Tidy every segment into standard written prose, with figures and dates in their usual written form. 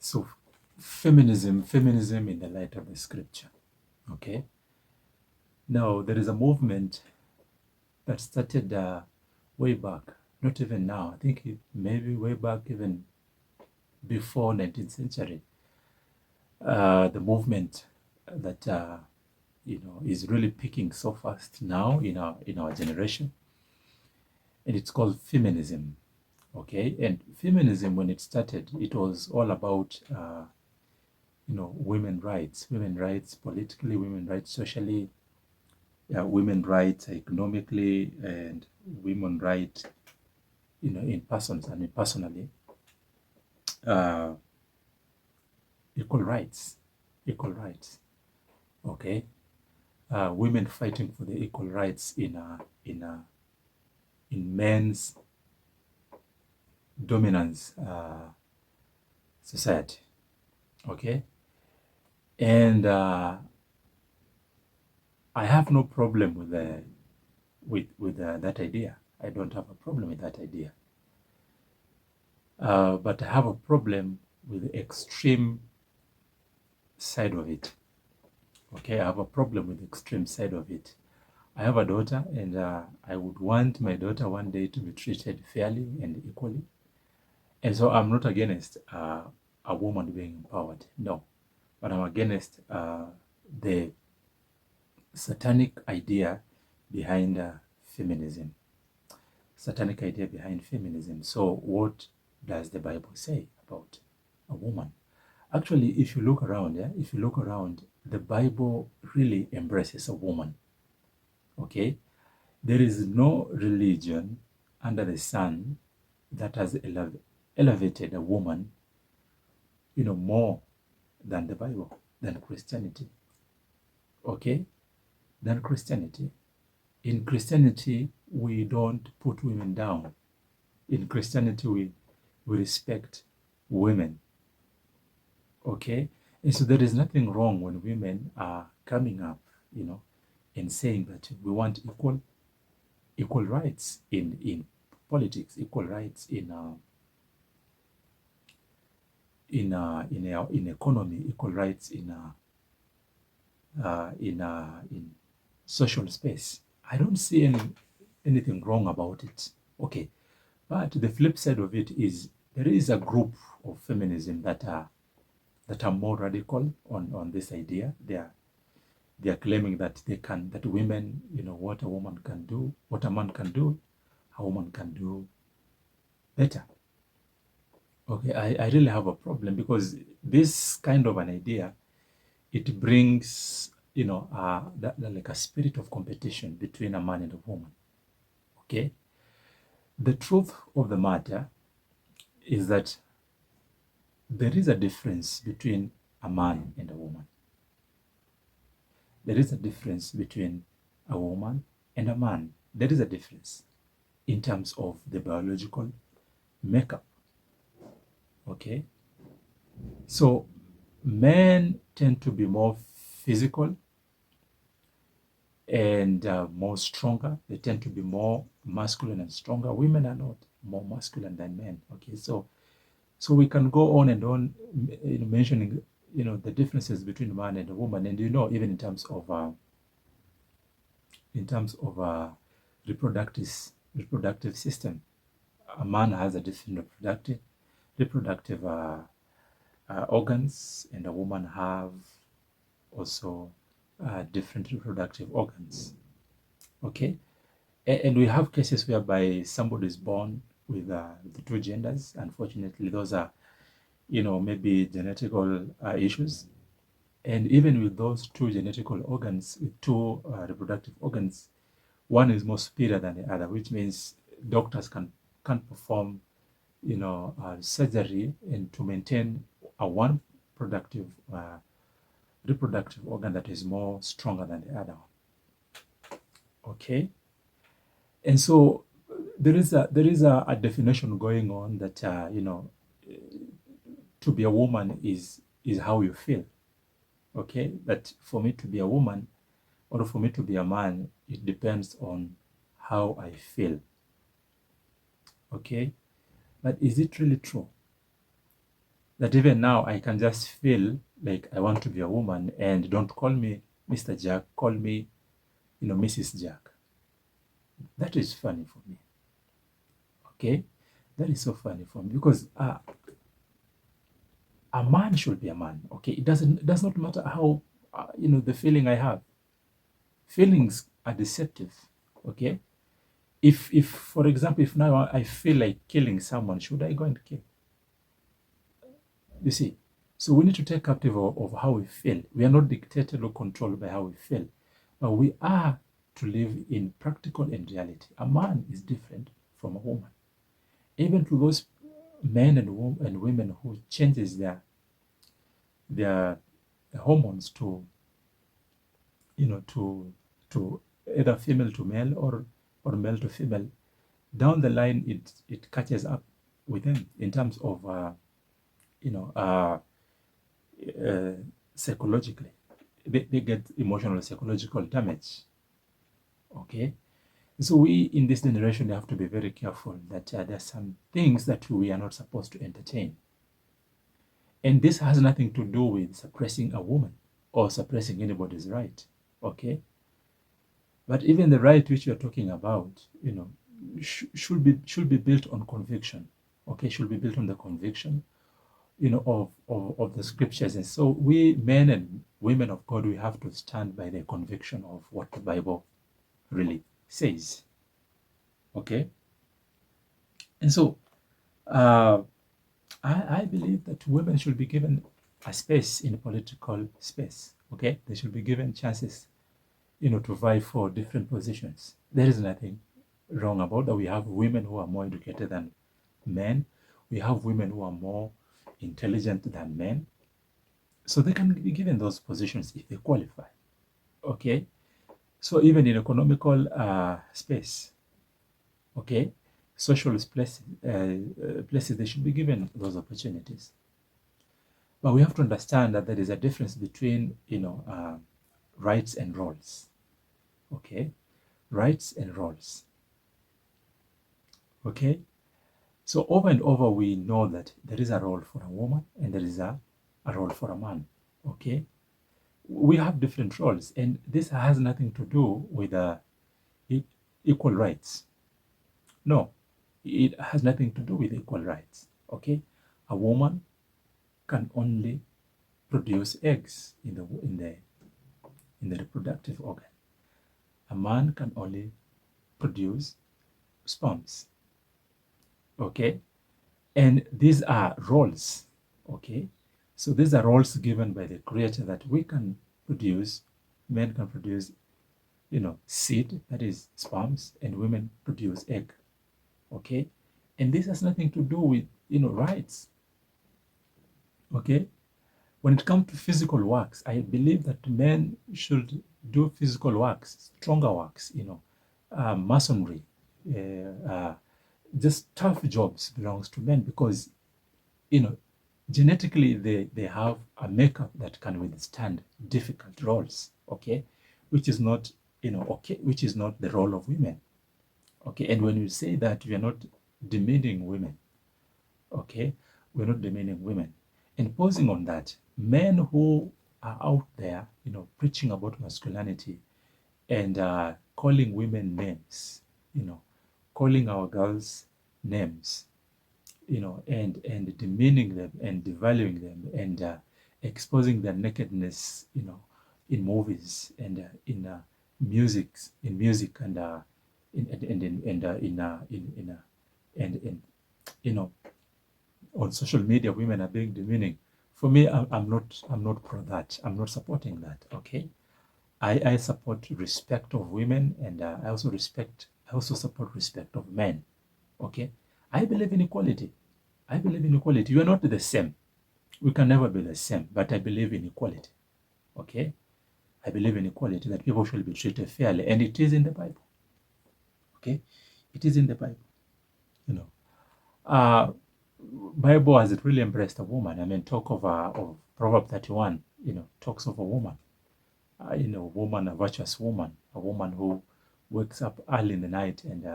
So feminism in the light of the scripture. Okay. Now there is a movement that started way back, not even now. I think maybe way back even before 19th century. The movement that is really picking so fast now in our generation, and it's called feminism. Okay, and feminism, when it started, it was all about women rights politically, women rights socially, women rights economically, and women rights in persons, I mean personally, uh, equal rights, okay. Women fighting for the equal rights in men's dominance society, okay. And I have no problem with that idea. I don't have a problem with that idea. But I have a problem with the extreme side of it. Okay, I have a problem with the extreme side of it. I have a daughter, and I would want my daughter one day to be treated fairly and equally. And so I'm not against a woman being empowered, no. But I'm against the satanic idea behind feminism. Satanic idea behind feminism. So what does the Bible say about a woman? Actually, if you look around, the Bible really embraces a woman. Okay? There is no religion under the sun that has elevated a woman, more than the Bible, than Christianity. Okay? Than Christianity. In Christianity, we don't put women down. In Christianity, we respect women. Okay? And so there is nothing wrong when women are coming up, and saying that we want equal rights in politics, equal rights in economy, equal rights in social space. I don't see anything wrong about it. Okay, but the flip side of it is there is a group of feminism that are more radical on this idea. They are claiming that women, what a woman can do, what a man can do, a woman can do better. Okay, I really have a problem because this kind of an idea, it brings, like a spirit of competition between a man and a woman. Okay, the truth of the matter is that there is a difference between a man and a woman. There is a difference between a woman and a man. There is a difference in terms of the biological makeup. Okay? So men tend to be more physical and more stronger. They tend to be more masculine and stronger. Women are not more masculine than men. Okay, so we can go on and on, mentioning, the differences between man and a woman, and even in terms of reproductive system. A man has a different reproductive organs, and a woman have also different reproductive organs. Okay, and we have cases whereby somebody is born with the two genders. Unfortunately, those are maybe genetical issues. And even with those two genetical organs, with two reproductive organs, one is more superior than the other, which means doctors can't perform, surgery and to maintain a one reproductive organ that is more stronger than the other one. Okay, and so there is a definition going on that to be a woman is how you feel. Okay, but for me to be a woman or for me to be a man, it depends on how I feel. Okay, but is it really true? that even now I can just feel like I want to be a woman, and don't call me Mr. Jack, call me, Mrs. Jack. That is funny for me. Okay? That is so funny for me because a man should be a man. Okay? It does not matter how, the feeling I have. Feelings are deceptive. Okay? If for example, if now I feel like killing someone, should I go and kill? You see? So we need to take captive of how we feel. We are not dictated or controlled by how we feel, but we are to live in practical and reality. A man is different from a woman. Even to those men and women who changes their hormones to, to either female to male or male to female, down the line it catches up with them in terms of you know uh, uh, psychologically. They get emotional psychological damage. Okay, so we in this generation have to be very careful that there are some things that we are not supposed to entertain, and this has nothing to do with suppressing a woman or suppressing anybody's right. Okay, but even the right which you're talking about, should be built on conviction. Okay, should be built on the conviction, of the scriptures. And so we men and women of God, we have to stand by the conviction of what the Bible really says. Okay, and so uh, I believe that women should be given a space in political space. Okay, they should be given chances, to vie for different positions. There is nothing wrong about that. We have women who are more educated than men. We have women who are more intelligent than men. So they can be given those positions if they qualify. Okay. So even in economical space, okay, social places, they should be given those opportunities. But we have to understand that there is a difference between, rights and roles. Okay, rights and roles. Okay, so over and over we know that there is a role for a woman and there is a role for a man. Okay, we have different roles, and this has nothing to do with equal rights. No, it has nothing to do with equal rights. Okay, a woman can only produce eggs in the reproductive organ. A man can only produce sperms. Okay, and these are roles. Okay, so these are roles given by the Creator that we can produce. Men can produce, seed, that is sperms, and women produce egg. Okay, and this has nothing to do with rights. Okay, when it comes to physical works, I believe that men should do physical works, stronger works, masonry, just tough jobs belongs to men because, you know, genetically they have a makeup that can withstand difficult roles, okay, which is not, which is not the role of women. Okay, and when you say that, we are not demeaning women. Okay, we're not demeaning women. And posing on that, men who are out there, preaching about masculinity and calling women names, calling our girls names, and demeaning them and devaluing them and exposing their nakedness, in movies and in music and in you know on social media, women are being demeaning. For me, I'm not pro that. I'm not supporting that. Okay, I support respect of women, and I also support respect of men. Okay, I believe in equality. I believe in equality. You are not the same. We can never be the same, but I believe in equality. Okay, I believe in equality, that people should be treated fairly, and it is in the Bible. Okay, it is in the Bible. You know, uh, Bible has it really embraced a woman. I mean, talk of Proverb 31. Talks of a woman. Woman, a virtuous woman, a woman who wakes up early in the night and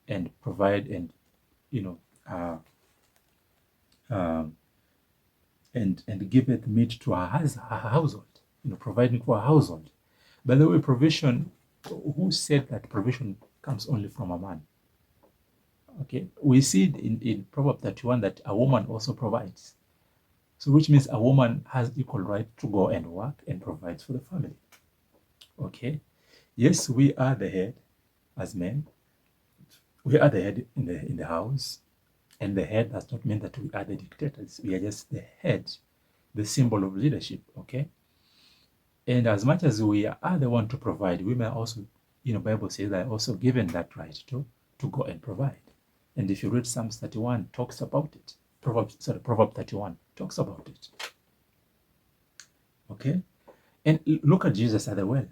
and provide and you know uh, um, and giveth meat to her household, providing for her household. By the way, provision, who said that provision comes only from a man? Okay, we see in Proverbs 31 that a woman also provides. So which means a woman has equal right to go and work and provide for the family. Okay, yes, we are the head as men. We are the head in the house, and the head does not mean that we are the dictators. We are just the head, the symbol of leadership. Okay, and as much as we are the one to provide, women also, Bible says they're also given that right to go and provide. And if you read Psalms 31, talks about it. Proverbs 31 talks about it. Okay, and look at Jesus at the well,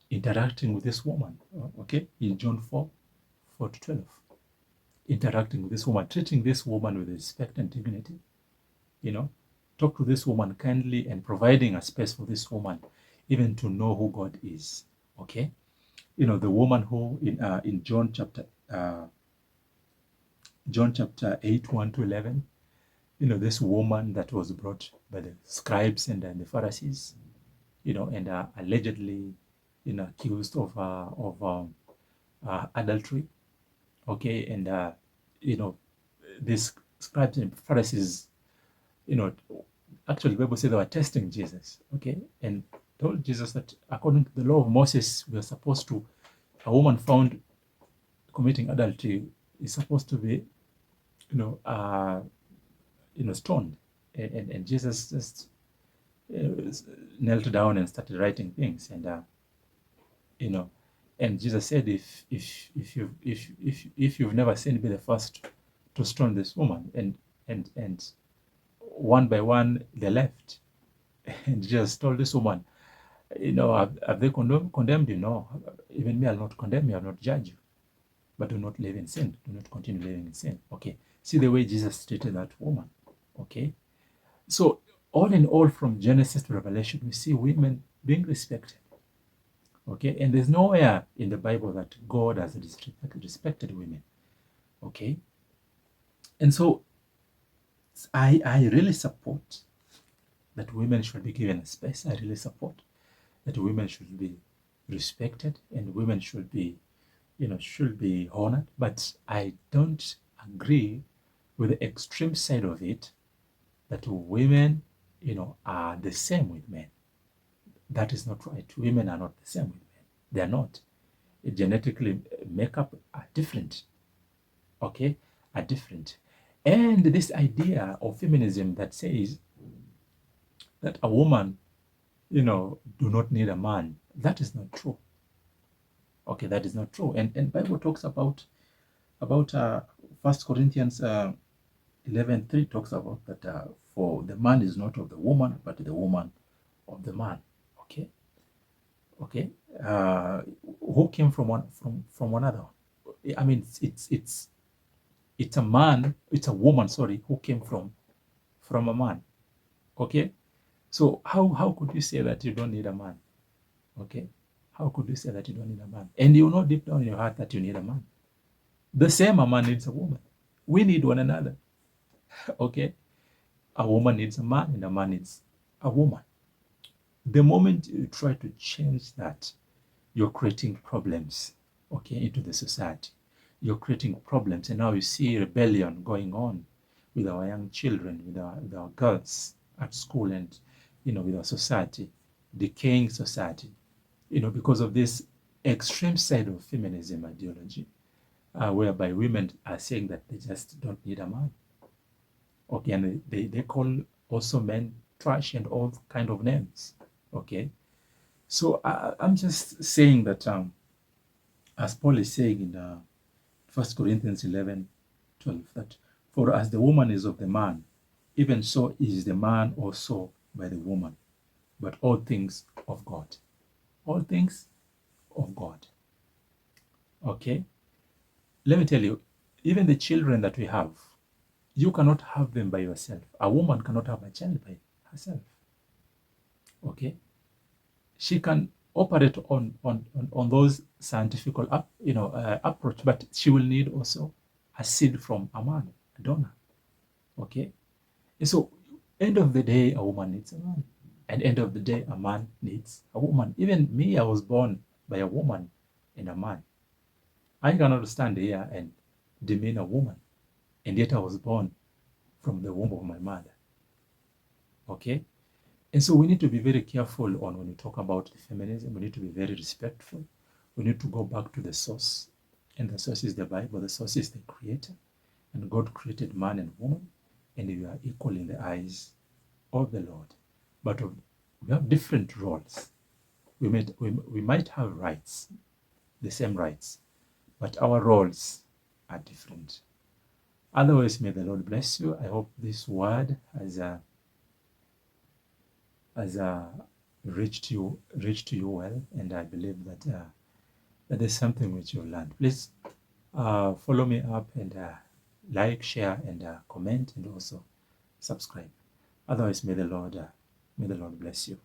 interacting with this woman. Okay, in John 4:4-12, interacting with this woman, treating this woman with respect and dignity. Talk to this woman kindly and providing a space for this woman even to know who God is. Okay, the woman who in John chapter 8, 1-11, this woman that was brought by the scribes and the Pharisees, and allegedly accused of adultery. Okay, and these scribes and Pharisees, actually the Bible says they were testing Jesus. Okay, and told Jesus that according to the law of Moses, we are supposed to, a woman found committing adultery is supposed to be, stoned. And Jesus just knelt down and started writing things, and Jesus said, if you've never sinned, be the first to stone this woman. And one by one they left, and Jesus told this woman, have they condemned you? No, even me, I'll not condemn you, I'll not judge you. But do not live in sin. Do not continue living in sin. Okay. See the way Jesus treated that woman. Okay. So all in all, from Genesis to Revelation, we see women being respected. Okay. And there's nowhere in the Bible that God has respected women. Okay. And so I really support that women should be given a space. I really support that women should be respected and women should be honored. But I don't agree with the extreme side of it, that women, are the same with men. That is not right. Women are not the same with men. They are not. Genetically, makeup are different. Okay, are different. And this idea of feminism that says that a woman, do not need a man, that is not true. Okay, that is not true. And Bible talks about 1 Corinthians 11:3 talks about that for the man is not of the woman, but the woman of the man. Okay, okay. Who came from one another? I mean, it's a man, it's a woman, sorry, who came from a man. Okay, so how could you say that you don't need a man? Okay, how could you say that you don't need a man? And you know deep down in your heart that you need a man. The same a man needs a woman. We need one another. Okay, a woman needs a man and a man needs a woman. The moment you try to change that, you're creating problems, okay, into the society. You're creating problems, and now you see rebellion going on with our young children, with our girls at school, and with our society, decaying society, because of this extreme side of feminism ideology, whereby women are saying that they just don't need a man. Okay, and they call also men trash and all kind of names. Okay, so I'm just saying that as Paul is saying in 1 Corinthians 11:12, that for as the woman is of the man, even so is the man also by the woman, but all things of God. All things of God. Okay, let me tell you, even the children that we have, you cannot have them by yourself. A woman cannot have a child by herself. Okay, she can operate on those scientific approach, but she will need also a seed from a man, a donor. Okay, and so End of the day, a woman needs a man. And end of the day, a man needs a woman. Even me, I was born by a woman and a man. I cannot stand here and demean a woman. And yet I was born from the womb of my mother. Okay? And so we need to be very careful on when we talk about the feminism. We need to be very respectful. We need to go back to the source. And the source is the Bible. The source is the creator. And God created man and woman. And we are equal in the eyes of the Lord. But we have different roles. We might have rights, the same rights, but our roles are different. Otherwise, may the Lord bless you. I hope this word has reached you well, and I believe that that is something which you've learned. Please follow me up and like, share, and comment, and also subscribe. Otherwise, may the Lord bless you.